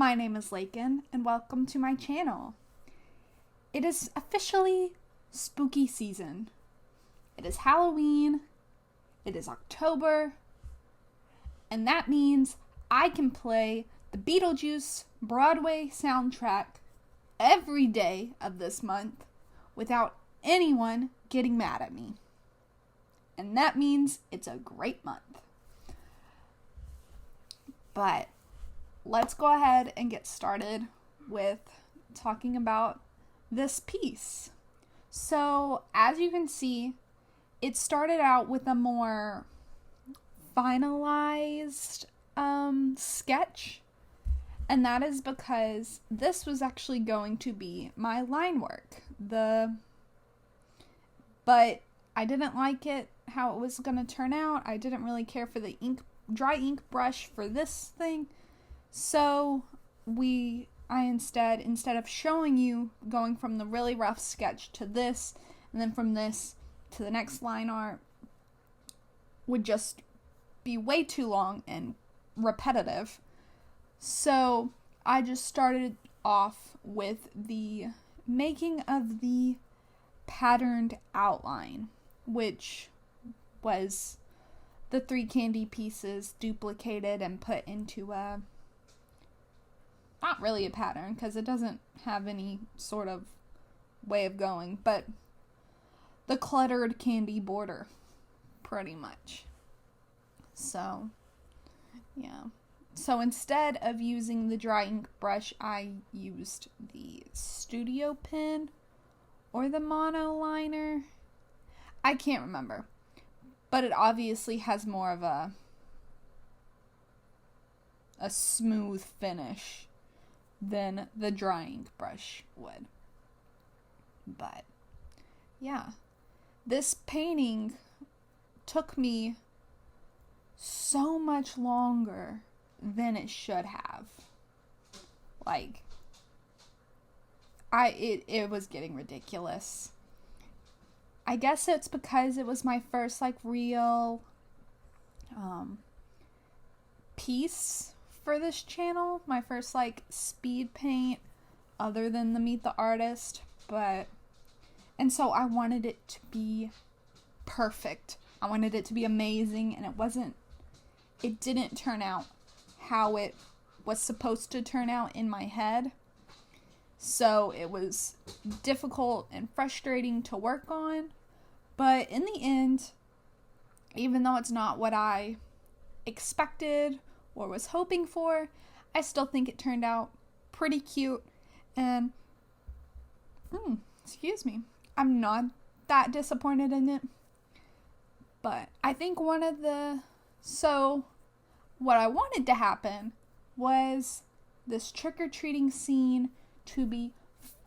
My name is Lakin, and welcome to my channel. It is officially spooky season. It is Halloween, it is October, and that means I can play the Beetlejuice Broadway soundtrack every day of this month without anyone getting mad at me. And that means it's a great month. But let's go ahead and get started with talking about this piece. So, as you can see, it started out with a more finalized sketch, and that is because this was actually going to be my line work. But I didn't like it, how it was going to turn out. I didn't really care for the dry ink brush for this thing. So I instead of showing you going from the really rough sketch to this, and then from this to the next line art, would just be way too long and repetitive. So I just started off with the making of the patterned outline, which was the 3 candy pieces duplicated and put into a, not really a pattern because it doesn't have any sort of way of going, but the cluttered candy border, pretty much. So, yeah. So instead of using the dry ink brush, I used the studio pen or the monoliner. I can't remember. But it obviously has more of a smooth finish than the dry ink brush would. But, yeah. This painting took me so much longer than it should have. Like, it was getting ridiculous. I guess it's because it was my first, real piece for this channel. My first, speed paint other than the Meet the Artist. And so I wanted it to be perfect. I wanted it to be amazing, and it didn't turn out how it was supposed to turn out in my head. So it was difficult and frustrating to work on. But in the end, even though it's not what I expected or was hoping for, I still think it turned out pretty cute. And, excuse me, I'm not that disappointed in it. But I think what I wanted to happen was this trick-or-treating scene to be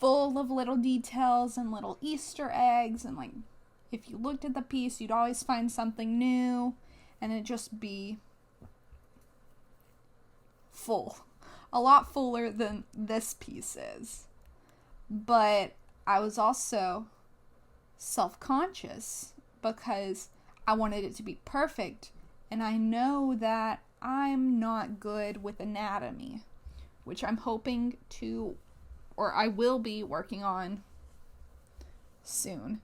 full of little details and little Easter eggs, and if you looked at the piece, you'd always find something new, and it'd just be full. A lot fuller than this piece is. But I was also self-conscious because I wanted it to be perfect, and I know that I'm not good with anatomy, which I'm hoping to, or I will be working on soon.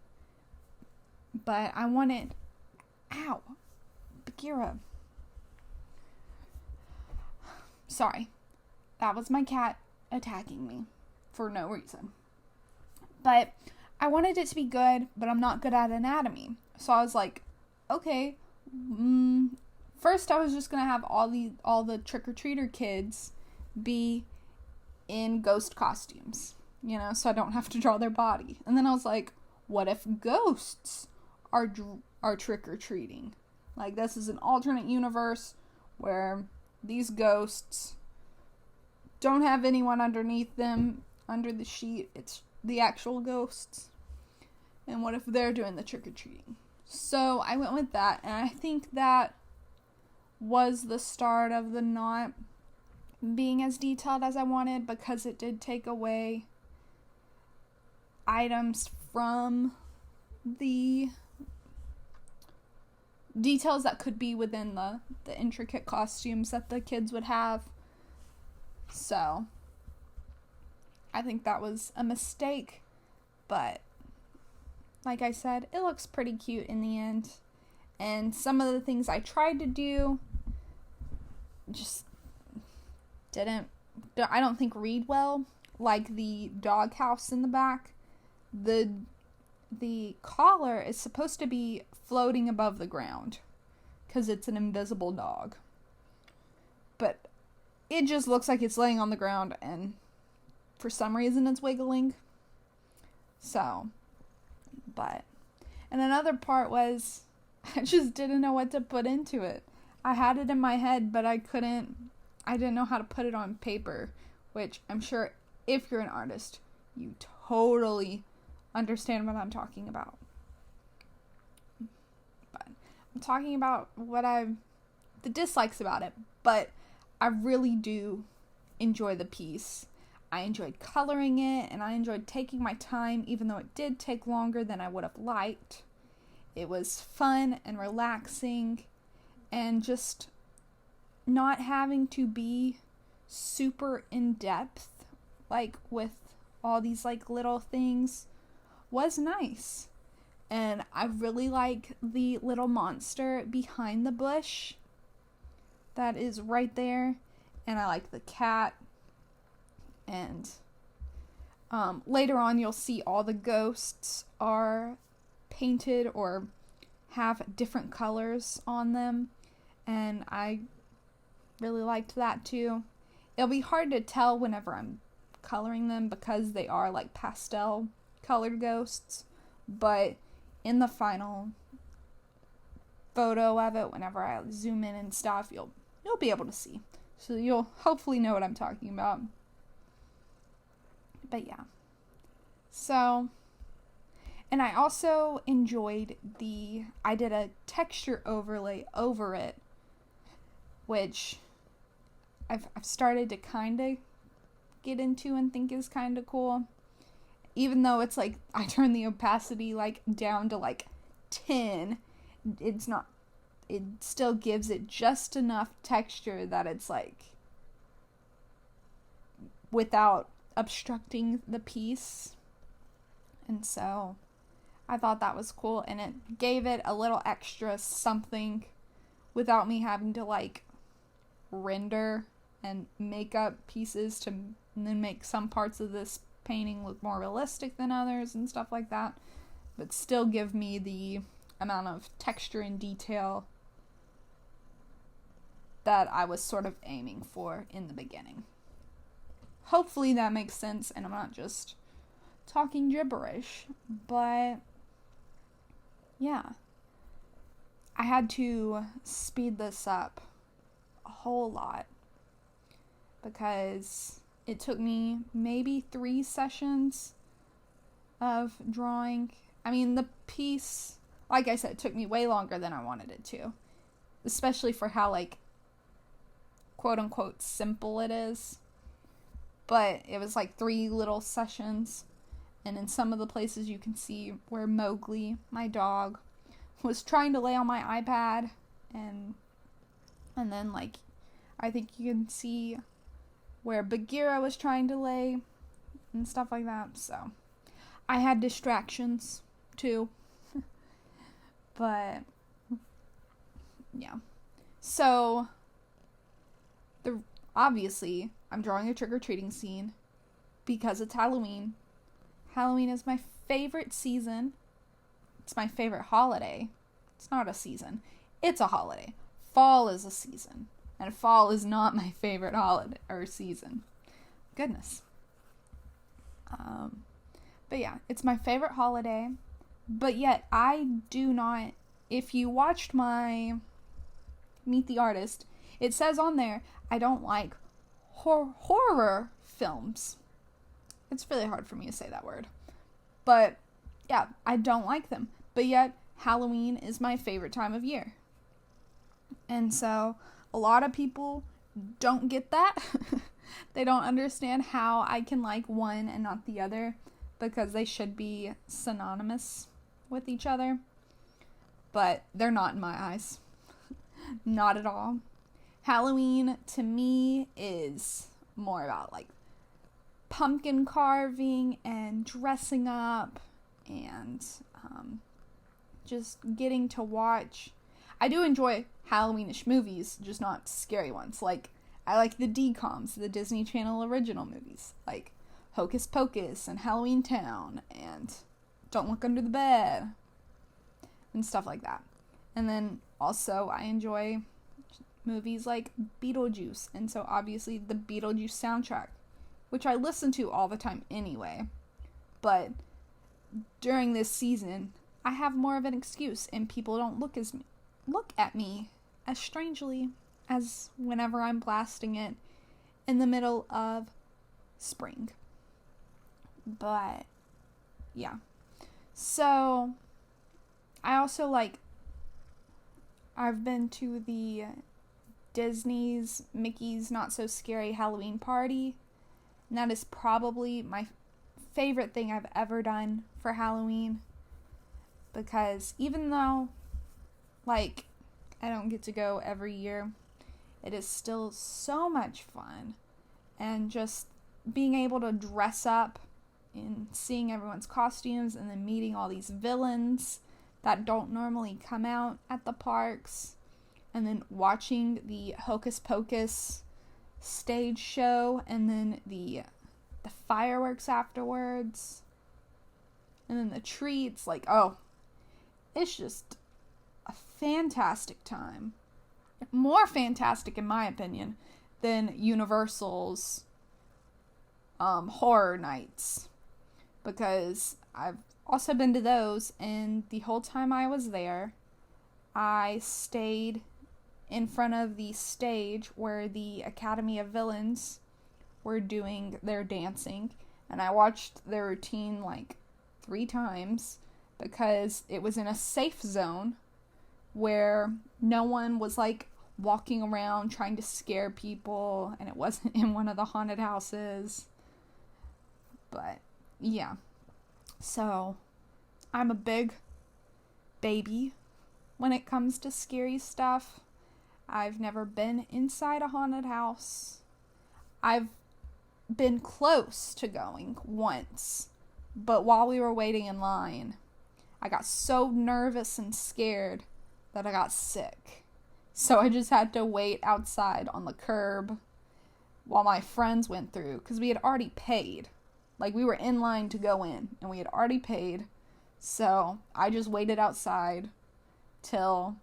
But I wanted, ow, Bagheera. Sorry, that was my cat attacking me for no reason. But I wanted it to be good, but I'm not good at anatomy. So I was like, okay, first I was just going to have all the trick-or-treater kids be in ghost costumes, so I don't have to draw their body. And then I was like, what if ghosts are trick-or-treating? This is an alternate universe where these ghosts don't have anyone underneath them, under the sheet. It's the actual ghosts. And what if they're doing the trick-or-treating? So I went with that, and I think that was the start of the not being as detailed as I wanted, because it did take away items from the details that could be within the intricate costumes that the kids would have. So I think that was a mistake, but like I said, it looks pretty cute in the end. And some of the things I tried to do just I don't think read well, like the doghouse in the back. The collar is supposed to be floating above the ground because it's an invisible dog, but it just looks like it's laying on the ground, and for some reason it's wiggling. So, and another part was I just didn't know what to put into it. I had it in my head, but I didn't know how to put it on paper, which I'm sure if you're an artist, you totally understand what I'm talking about. But I'm talking about the dislikes about it, but I really do enjoy the piece. I enjoyed coloring it, and I enjoyed taking my time, even though it did take longer than I would have liked. It was fun and relaxing, and just not having to be super in depth, like with all these like little things, was nice. And I really like the little monster behind the bush that is right there, and I like the cat. And later on you'll see all the ghosts are painted or have different colors on them, and I really liked that too. It'll be hard to tell whenever I'm coloring them because they are like pastel colored ghosts, but in the final photo of it, whenever I zoom in and stuff, you'll be able to see. So you'll hopefully know what I'm talking about. But yeah. So, and I also enjoyed I did a texture overlay over it, which I've started to kind of get into and think is kind of cool. Even though it's like, I turned the opacity like down to like 10, it still gives it just enough texture that it's like, without obstructing the piece. And so I thought that was cool, and it gave it a little extra something without me having to like render and make up pieces to then make some parts of this painting look more realistic than others and stuff like that, but still give me the amount of texture and detail that I was sort of aiming for in the beginning. Hopefully that makes sense and I'm not just talking gibberish, but yeah. I had to speed this up a whole lot because it took me maybe 3 sessions of drawing. I mean, the piece, like I said, took me way longer than I wanted it to, especially for how like quote unquote simple it is. But it was like 3 little sessions, and in some of the places you can see where Mowgli, my dog, was trying to lay on my iPad, and then like I think you can see where Bagheera was trying to lay and stuff like that. So I had distractions too. But yeah. So obviously I'm drawing a trick-or-treating scene because it's Halloween. Halloween is my favorite season. It's my favorite holiday. It's not a season. It's a holiday. Fall is a season. And fall is not my favorite holiday or season. Goodness. But yeah, it's my favorite holiday. But yet I do not, if you watched my Meet the Artist, it says on there, I don't like horror films. It's really hard for me to say that word. But yeah, I don't like them. But yet Halloween is my favorite time of year. And so a lot of people don't get that. They don't understand how I can like one and not the other, because they should be synonymous with each other. But they're not in my eyes. Not at all. Halloween to me is more about like pumpkin carving and dressing up and just getting to watch. I do enjoy Halloweenish movies, just not scary ones. Like, I like the DComs, the Disney Channel original movies, like Hocus Pocus and Halloween Town and Don't Look Under the Bed and stuff like that. And then also I enjoy movies like Beetlejuice, and so obviously the Beetlejuice soundtrack, which I listen to all the time anyway. But during this season, I have more of an excuse, and people don't look at me as strangely as whenever I'm blasting it in the middle of spring. But yeah. So I also I've been to the Disney's Mickey's Not So Scary Halloween Party, and that is probably my favorite thing I've ever done for Halloween, because even though I don't get to go every year, it is still so much fun, and just being able to dress up and seeing everyone's costumes and then meeting all these villains that don't normally come out at the parks, and then watching the Hocus Pocus stage show and then the fireworks afterwards and then the treats, it's just a fantastic time. More fantastic, in my opinion, than Universal's horror nights, because I've also been to those, and the whole time I was there, I stayed in front of the stage where the Academy of Villains were doing their dancing, and I watched their routine 3 times, because it was in a safe zone where no one was walking around trying to scare people, and it wasn't in one of the haunted houses. But yeah, so I'm a big baby when it comes to scary stuff. I've never been inside a haunted house. I've been close to going once, but while we were waiting in line, I got so nervous and scared that I got sick. So I just had to wait outside on the curb while my friends went through, because we had already paid. We were in line to go in, and we had already paid. So I just waited outside till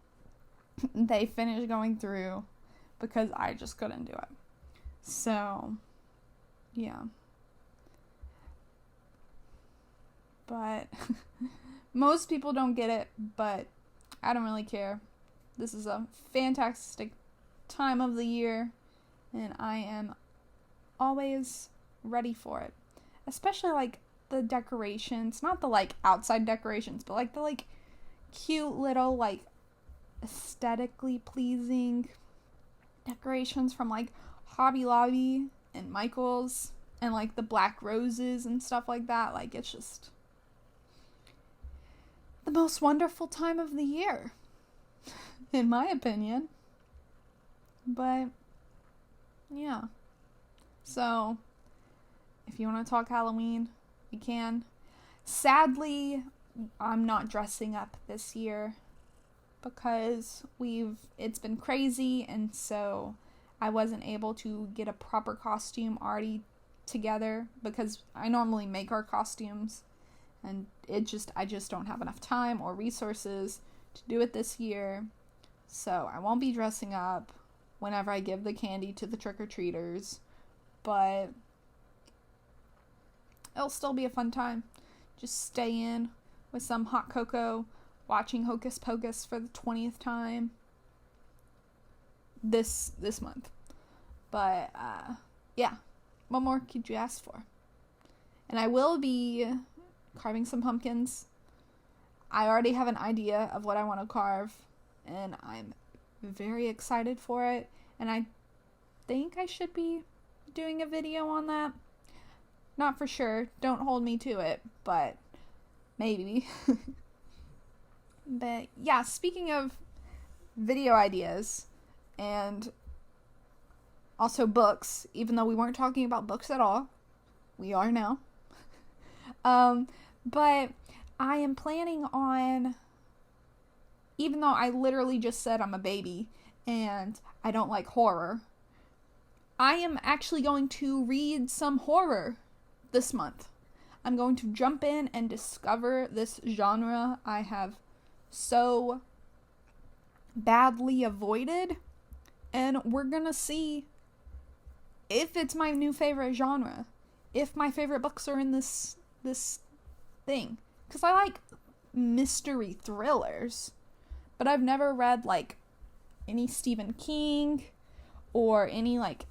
they finished going through, because I just couldn't do it. So, yeah. But most people don't get it, but I don't really care. This is a fantastic time of the year, and I am always ready for it. Especially the decorations, not the outside decorations, but the cute little aesthetically pleasing decorations from Hobby Lobby and Michael's, and the black roses and stuff like that. It's just the most wonderful time of the year, in my opinion. But yeah, so if you want to talk Halloween, we can. Sadly, I'm not dressing up this year, because it's been crazy, and so I wasn't able to get a proper costume already together, because I normally make our costumes, and I just don't have enough time or resources to do it this year. So I won't be dressing up whenever I give the candy to the trick-or-treaters, but it'll still be a fun time. Just stay in with some hot cocoa, watching Hocus Pocus for the 20th time this month. But yeah, what more could you ask for? And I will be carving some pumpkins. I already have an idea of what I want to carve, and I'm very excited for it, and I think I should be doing a video on that. Not for sure, don't hold me to it, but maybe. But yeah, speaking of video ideas and Also books, even though we weren't talking about books at all. We are now. But I am planning on, even though I literally just said I'm a baby and I don't like horror, I am actually going to read some horror this month. I'm going to jump in and discover this genre I have so badly avoided, and we're gonna see if it's my new favorite genre, if my favorite books are in this thing, because I like mystery thrillers, but I've never read like any Stephen King or any like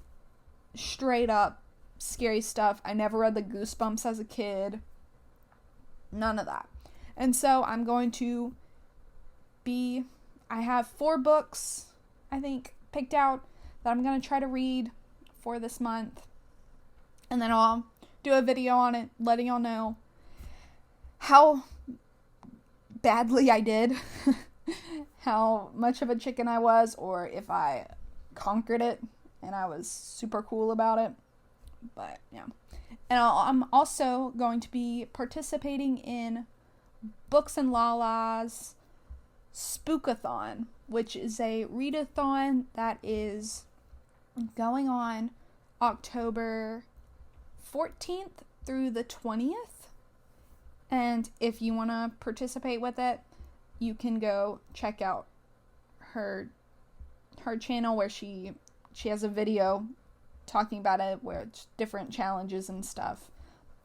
straight up scary stuff. I never read the Goosebumps as a kid. None of that. And so I'm going to I have 4 books, I think, picked out that I'm going to try to read for this month. And then I'll do a video on it, letting y'all know how badly I did, how much of a chicken I was, or if I conquered it and I was super cool about it. But yeah. And I'm also going to be participating in Books and Lala's Spookathon, which is a readathon that is going on October 14th through the 20th. And if you want to participate with it, you can go check out her channel where she has a video talking about it, where it's different challenges and stuff.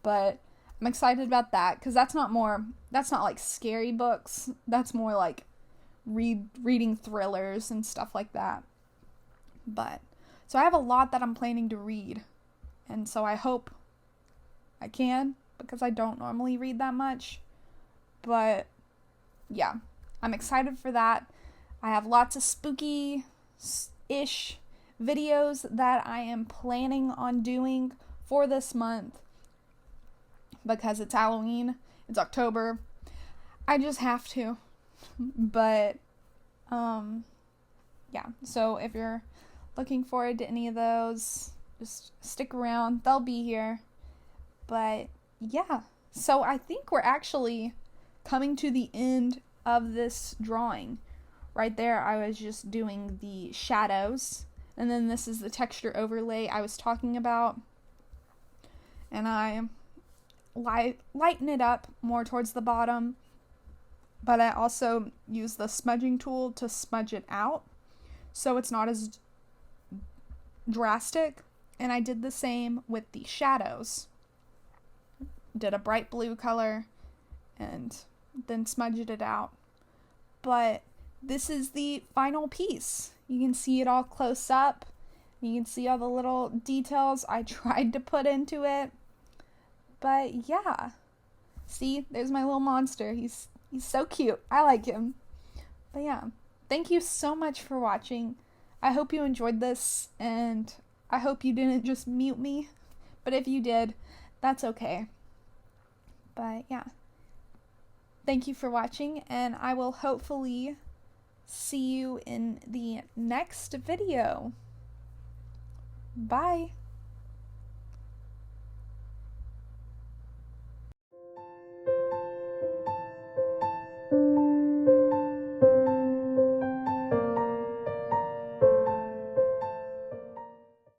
But I'm excited about that, because that's not like scary books. That's more like reading thrillers and stuff like that. But so I have a lot that I'm planning to read, and so I hope I can, because I don't normally read that much. But yeah, I'm excited for that. I have lots of spooky-ish videos that I am planning on doing for this month, because it's Halloween, it's October. I just have to. But yeah, so if you're looking forward to any of those, just stick around, they'll be here. But yeah, so I think we're actually coming to the end of this drawing. Right there, I was just doing the shadows, and then this is the texture overlay I was talking about, and I lighten it up more towards the bottom, but I also use the smudging tool to smudge it out so it's not as drastic. And I did the same with the shadows. Did a bright blue color and then smudged it out. But this is the final piece. You can see it all close up. You can see all the little details I tried to put into it. But yeah. See, there's my little monster. He's so cute. I like him. But yeah, thank you so much for watching. I hope you enjoyed this, and I hope you didn't just mute me. But if you did, that's okay. But yeah, thank you for watching, and I will hopefully see you in the next video. Bye.